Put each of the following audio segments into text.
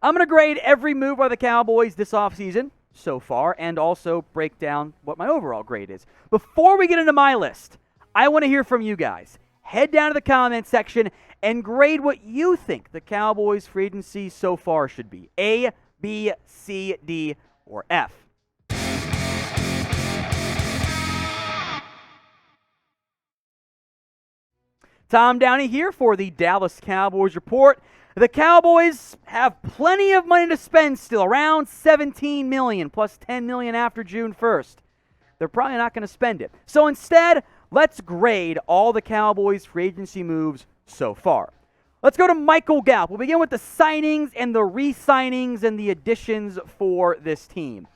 I'm going to grade every move by the Cowboys this offseason so far and also break down what my overall grade is. Before we get into my list, I want to hear from you guys. Head down to the comment section and grade what you think the Cowboys free agency so far should be. A, B, C, D, or F. Tom Downey here for the Dallas Cowboys Report. The Cowboys have plenty of money to spend still, around $17 million plus $10 million after June 1st. They're probably not going to spend it. So instead, let's grade all the Cowboys free agency moves so far. Let's go to Michael Gallup. We'll begin with the signings and the re-signings and the additions for this team.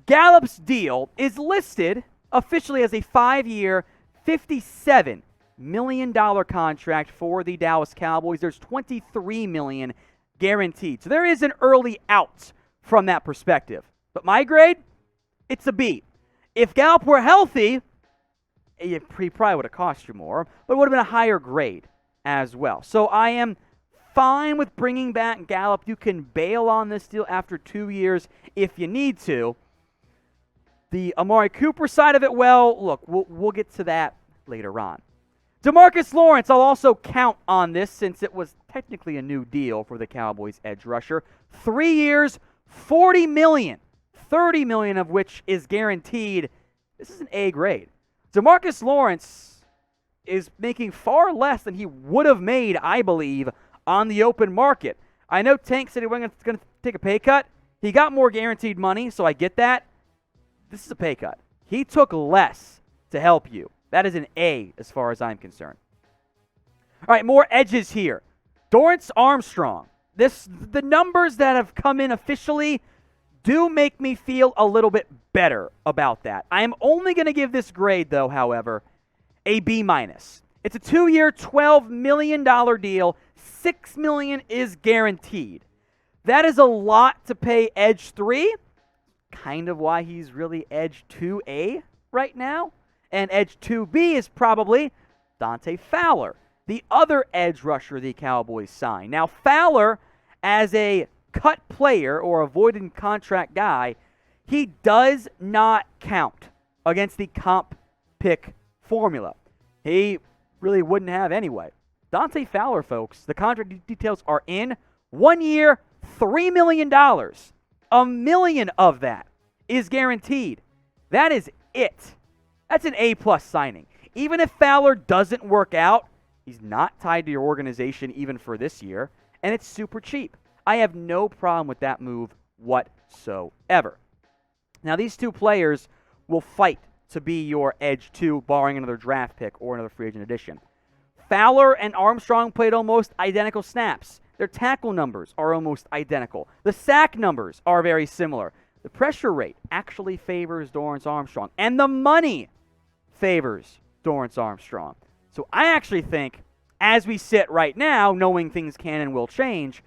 Gallup's deal is listed officially as a 5-year, $57 million contract for the Dallas Cowboys. There's $23 million guaranteed. So there is an early out from that perspective. But my grade, it's a B. If Gallup were healthy, he probably would have cost you more, but it would have been a higher grade as well. So I am fine with bringing back Gallup. You can bail on this deal after 2 years if you need to. The Amari Cooper side of it, well, look, we'll get to that later on. DeMarcus Lawrence, I'll also count on this since it was technically a new deal for the Cowboys edge rusher. 3 years, $40 million, $30 million of which is guaranteed. This is an A grade. DeMarcus Lawrence is making far less than he would have made, I believe, on the open market. I know Tank said he wasn't going to take a pay cut. He got more guaranteed money, so I get that. This is a pay cut. He took less to help you. That is an A as far as I'm concerned. All right, more edges here. Dorance Armstrong. The numbers that have come in officially do make me feel a little bit better about that. I am only going to give this grade, though, however, a B-. It's a 2-year, $12 million deal. $6 million is guaranteed. That is a lot to pay Edge 3. Kind of why he's really Edge 2A right now. And Edge 2B is probably Dante Fowler, the other edge rusher the Cowboys signed. Now, Fowler, as a cut player or avoided contract guy, he does not count against the comp pick formula. He really wouldn't have anyway. Dante Fowler, folks, the contract details are in. 1 year, $3 million. $1 million of that is guaranteed. That is it. That's an A-plus signing. Even if Fowler doesn't work out, he's not tied to your organization even for this year, and it's super cheap. I have no problem with that move whatsoever. Now, these two players will fight to be your Edge 2, barring another draft pick or another free agent addition. Fowler and Armstrong played almost identical snaps. Their tackle numbers are almost identical. The sack numbers are very similar. The pressure rate actually favors Dorance Armstrong, and the money favors Dorance Armstrong. So I actually think, as we sit right now, knowing things can and will change,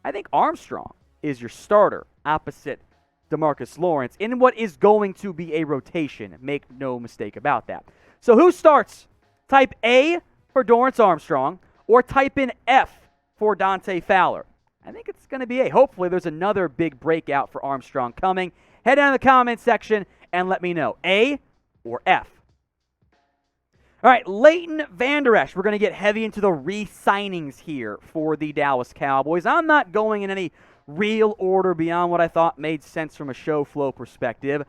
I think Armstrong is your starter opposite DeMarcus Lawrence in what is going to be a rotation. Make no mistake about that. So who starts? Type A for Dorance Armstrong or type in F for Dante Fowler. I think it's going to be A. Hopefully there's another big breakout for Armstrong coming. Head down to the comment section and let me know. A or F. All right, Leighton, Vander, Esch. We're going to get heavy into the re-signings here for the Dallas Cowboys. I'm not going in any real order beyond what I thought made sense from a show flow perspective.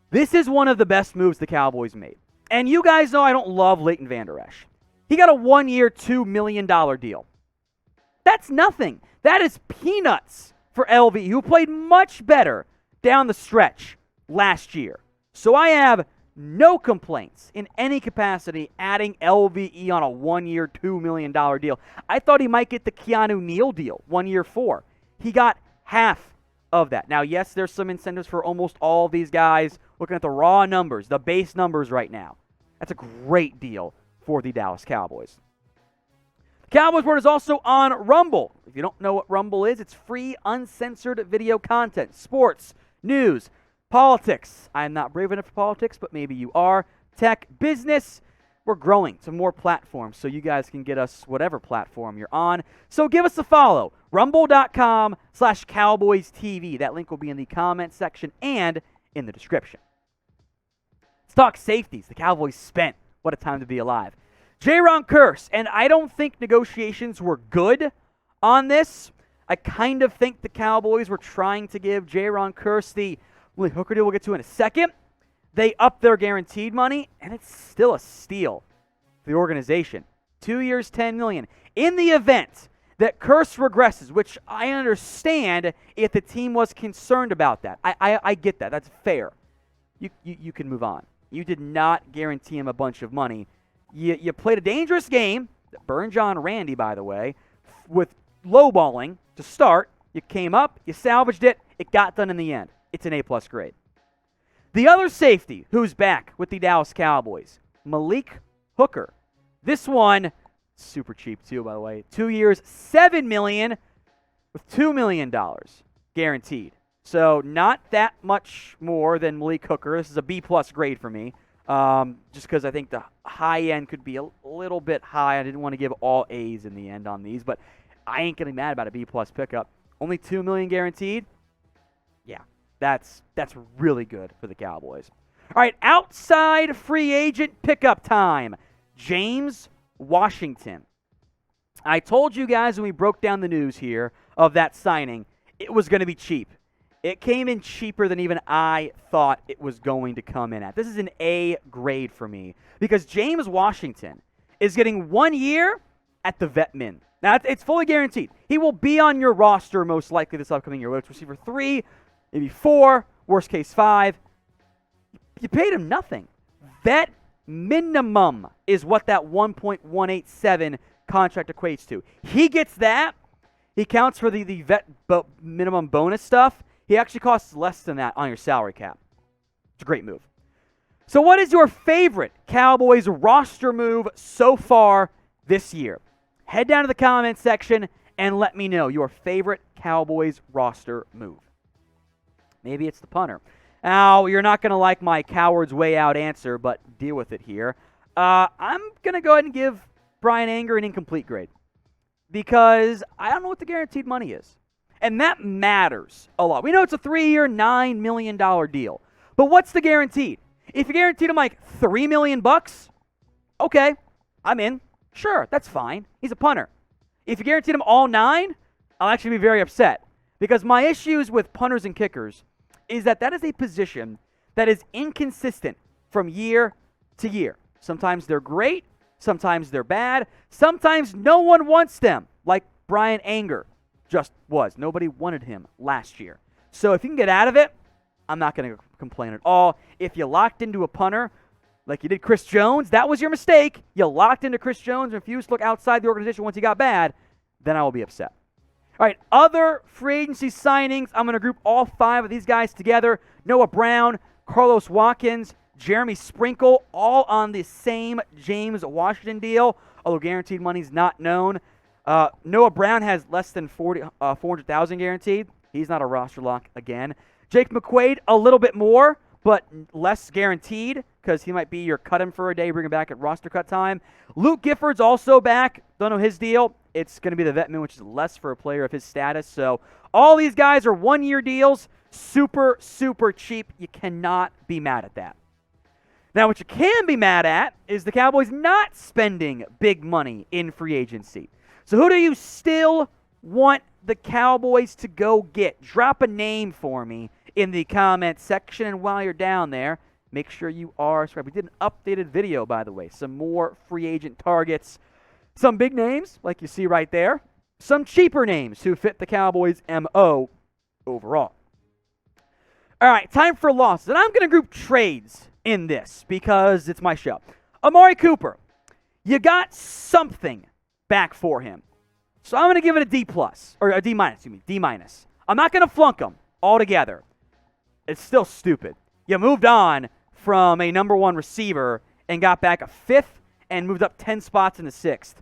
This is one of the best moves the Cowboys made. And you guys know I don't love Leighton Vander Esch. He got a 1-year, $2 million deal. That's nothing. That is peanuts for LV, who played much better down the stretch last year. So I have no complaints in any capacity adding LVE on a 1-year, $2 million deal. I thought he might get the Keanu Neal deal, 1 year, 4. He got half of that. Now, yes, there's some incentives for almost all of these guys. Looking at the raw numbers, the base numbers right now. That's a great deal for the Dallas Cowboys. The Cowboys Report is also on Rumble. If you don't know what Rumble is, it's free, uncensored video content. Sports, news, politics. I'm not brave enough for politics, but maybe you are. Tech, business. we're growing to more platforms so you guys can get us whatever platform you're on. So give us a follow. Rumble.com/CowboysTV. That link will be in the comments section and in the description. Let's talk safeties. The Cowboys spent. What a time to be alive. J-Ron Curse, and I don't think negotiations were good on this. I kind of think the Cowboys were trying to give J-Ron Curse the hooker deal we'll get to in a second. They upped their guaranteed money, and it's still a steal for the organization. 2 years, $10 million. In the event that Curse regresses, which I understand if the team was concerned about that. I get that. That's fair. You can move on. You did not guarantee him a bunch of money. You played a dangerous game, Burn John Randy, by the way, with lowballing to start. You came up, you salvaged it, it got done in the end. It's an A-plus grade. The other safety who's back with the Dallas Cowboys, Malik Hooker. This one, super cheap too, by the way. 2 years, $7 million with $2 million guaranteed. So not that much more than Malik Hooker. This is a B-plus grade for me. Just because I think the high end could be a little bit high. I didn't want to give all A's in the end on these, but I ain't getting mad about a B-plus pickup. Only $2 million guaranteed. Yeah, that's really good for the Cowboys. All right, outside free agent pickup time. James Washington. I told you guys when we broke down the news here of that signing, it was going to be cheap. It came in cheaper than even I thought it was going to come in at. This is an A grade for me because James Washington is getting 1 year at the vet min. Now, it's fully guaranteed. He will be on your roster most likely this upcoming year. Whether it's receiver 3, maybe 4, worst case 5. You paid him nothing. Vet minimum is what that 1.187 contract equates to. He gets that. He counts for the vet minimum bonus stuff. He actually costs less than that on your salary cap. It's a great move. So what is your favorite Cowboys roster move so far this year? Head down to the comments section and let me know your favorite Cowboys roster move. Maybe it's the punter. Now, you're not going to like my coward's way out answer, but deal with it here. I'm going to go ahead and give Bryan Anger an incomplete grade because I don't know what the guaranteed money is. And that matters a lot. We know it's a 3-year, $9 million deal. But what's the guaranteed? If you guaranteed him like $3 million, okay, I'm in. Sure, that's fine. He's a punter. If you guaranteed him all 9, I'll actually be very upset. Because my issues with punters and kickers is that is a position that is inconsistent from year to year. Sometimes they're great. Sometimes they're bad. Sometimes no one wants them, like Bryan Anger just was. Nobody wanted him last year. So if you can get out of it, I'm not going to complain at all. If you locked into a punter like you did Chris Jones, that was your mistake. You locked into Chris Jones and refused to look outside the organization once he got bad, then I will be upset. All right, other free agency signings. I'm going to group all 5 of these guys together. Noah Brown, Carlos Watkins, Jeremy Sprinkle, all on the same James Washington deal, although guaranteed money's not known. Noah Brown has less than $400,000 guaranteed. He's not a roster lock again. Jake McQuaid, a little bit more, but less guaranteed because he might be your cut him for a day, bring him back at roster cut time. Luke Gifford's also back. Don't know his deal. It's going to be the vet min, which is less for a player of his status. So all these guys are 1-year deals. Super, super cheap. You cannot be mad at that. Now, what you can be mad at is the Cowboys not spending big money in free agency. So who do you still want the Cowboys to go get? Drop a name for me in the comments section. And while you're down there, make sure you are subscribed. We did an updated video, by the way. Some more free agent targets. Some big names, like you see right there. Some cheaper names who fit the Cowboys' MO overall. All right, time for losses. And I'm going to group trades in this because it's my show. Amari Cooper, you got something back for him. So I'm going to give it a D+, or a D-, D-. I'm not going to flunk him altogether. It's still stupid. You moved on from a number 1 receiver and got back a 5th and moved up 10 spots in the 6th.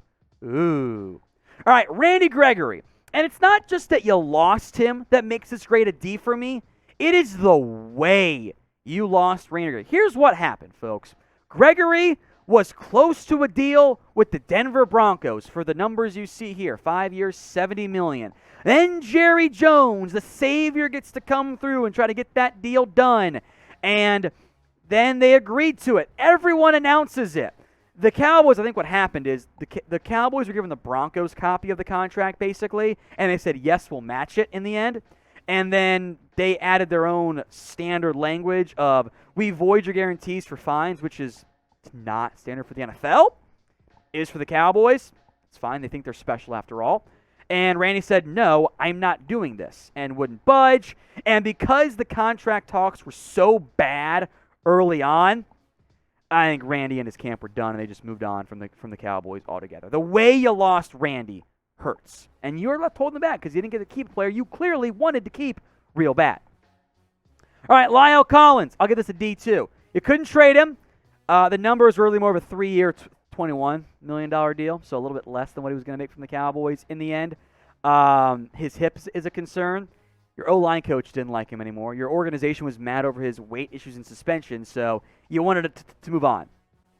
Ooh. All right, Randy Gregory. And it's not just that you lost him that makes this grade a D for me. It is the way you lost Randy Gregory. Here's what happened, folks. Gregory was close to a deal with the Denver Broncos for the numbers you see here, 5 years, $70 million. Then Jerry Jones, the savior, gets to come through and try to get that deal done. And then they agreed to it. Everyone announces it. The Cowboys, I think what happened is the Cowboys were given the Broncos copy of the contract, basically, and they said, yes, we'll match it in the end. And then they added their own standard language of, we void your guarantees for fines, which is not standard for the NFL. It is for the Cowboys. It's fine. They think they're special after all. And Randy said, no, I'm not doing this, and wouldn't budge. And because the contract talks were so bad early on, I think Randy and his camp were done, and they just moved on from the Cowboys altogether. The way you lost Randy hurts. And you're left holding the bag because you didn't get to keep a player you clearly wanted to keep real bad. All right, Lyle Collins. I'll give this a D2. You couldn't trade him. The numbers were really more of a 3-year, $21 million deal, so a little bit less than what he was going to make from the Cowboys in the end. His hips is a concern. Your O-line coach didn't like him anymore. Your organization was mad over his weight issues and suspension, so you wanted to move on.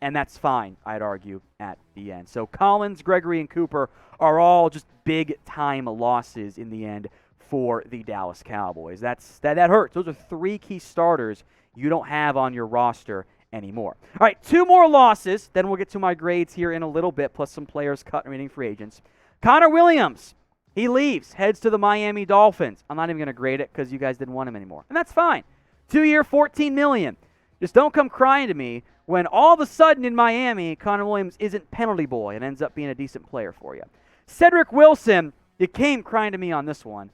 And that's fine, I'd argue, at the end. So Collins, Gregory, and Cooper are all just big-time losses in the end for the Dallas Cowboys. That hurts. Those are 3 key starters you don't have on your roster anymore. All right, 2 more losses. Then we'll get to my grades here in a little bit, plus some players cut and remaining free agents. Connor Williams, he leaves, heads to the Miami Dolphins. I'm not even going to grade it because you guys didn't want him anymore. And that's fine. 2-year, $14 million. Just don't come crying to me when all of a sudden in Miami, Connor Williams isn't penalty boy and ends up being a decent player for you. Cedric Wilson, you came crying to me on this one.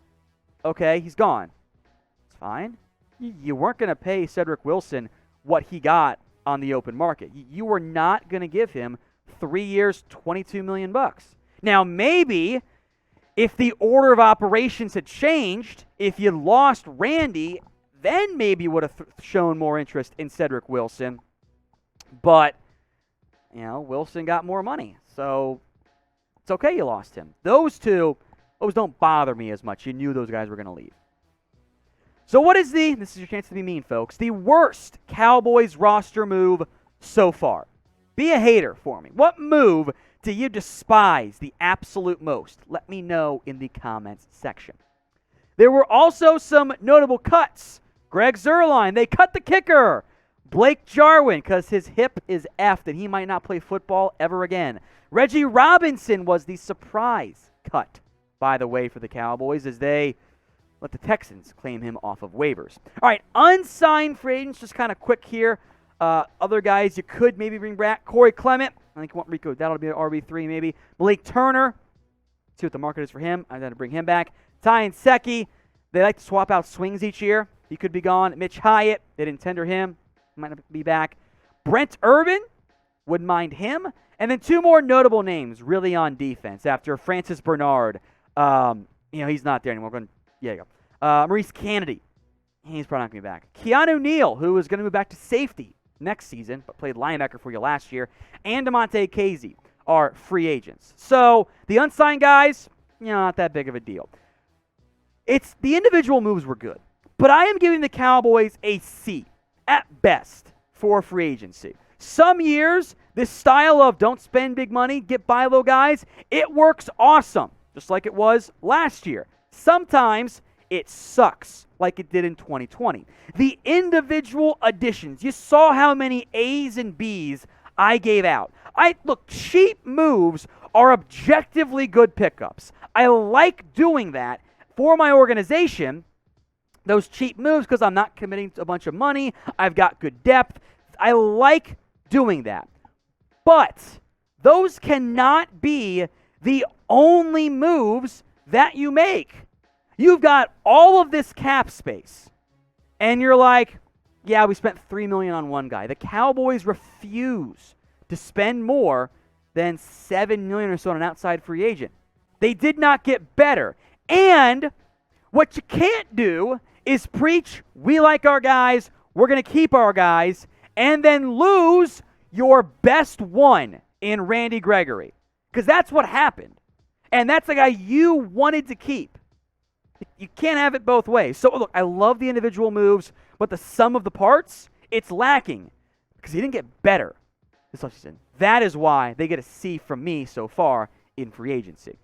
Okay, he's gone. It's fine. You weren't going to pay Cedric Wilson what he got on the open market. You were not going to give him 3 years, $22 million. Now, maybe if the order of operations had changed, if you lost Randy, then maybe you would have shown more interest in Cedric Wilson. But, Wilson got more money. So, it's okay you lost him. Those two don't bother me as much. You knew those guys were going to leave. So what is this is your chance to be mean, folks, the worst Cowboys roster move so far? Be a hater for me. What move do you despise the absolute most? Let me know in the comments section. There were also some notable cuts. Greg Zuerlein, they cut the kicker. Blake Jarwin, because his hip is effed and he might not play football ever again. Reggie Robinson was the surprise cut, by the way, for the Cowboys as they let the Texans claim him off of waivers. All right, unsigned free agents, just kind of quick here. Other guys you could maybe bring back. Corey Clement, I think you want Rico, that'll be an RB3 maybe. Malik Turner, see what the market is for him. I'm going to bring him back. Ty and Secchi, they like to swap out swings each year. He could be gone. Mitch Hyatt, they didn't tender him. Might not be back. Brent Urban, wouldn't mind him. And then 2 more notable names really on defense after Francis Bernard. He's not there anymore. Yeah, you go. Maurice Kennedy. He's probably not going to be back. Keanu Neal, who is going to move back to safety next season, but played linebacker for you last year. And DeMonte Casey are free agents. So the unsigned guys, not that big of a deal. It's the individual moves were good. But I am giving the Cowboys a C at best for free agency. Some years, this style of don't spend big money, get buy low guys, it works awesome, just like it was last year. Sometimes it sucks, like it did in 2020. The individual additions, you saw how many A's and B's I gave out. Look, cheap moves are objectively good pickups. I like doing that for my organization, those cheap moves, because I'm not committing a bunch of money. I've got good depth. I like doing that. But those cannot be the only moves that you make. You've got all of this cap space, and you're like, yeah, we spent $3 million on one guy. The Cowboys refuse to spend more than $7 million or so on an outside free agent. They did not get better. And what you can't do is preach, we like our guys, we're going to keep our guys, and then lose your best one in Randy Gregory. Because that's what happened. And that's the guy you wanted to keep. You can't have it both ways. So, look, I love the individual moves, but the sum of the parts, it's lacking. Because he didn't get better. this offseason. That is why they get a C from me so far in free agency.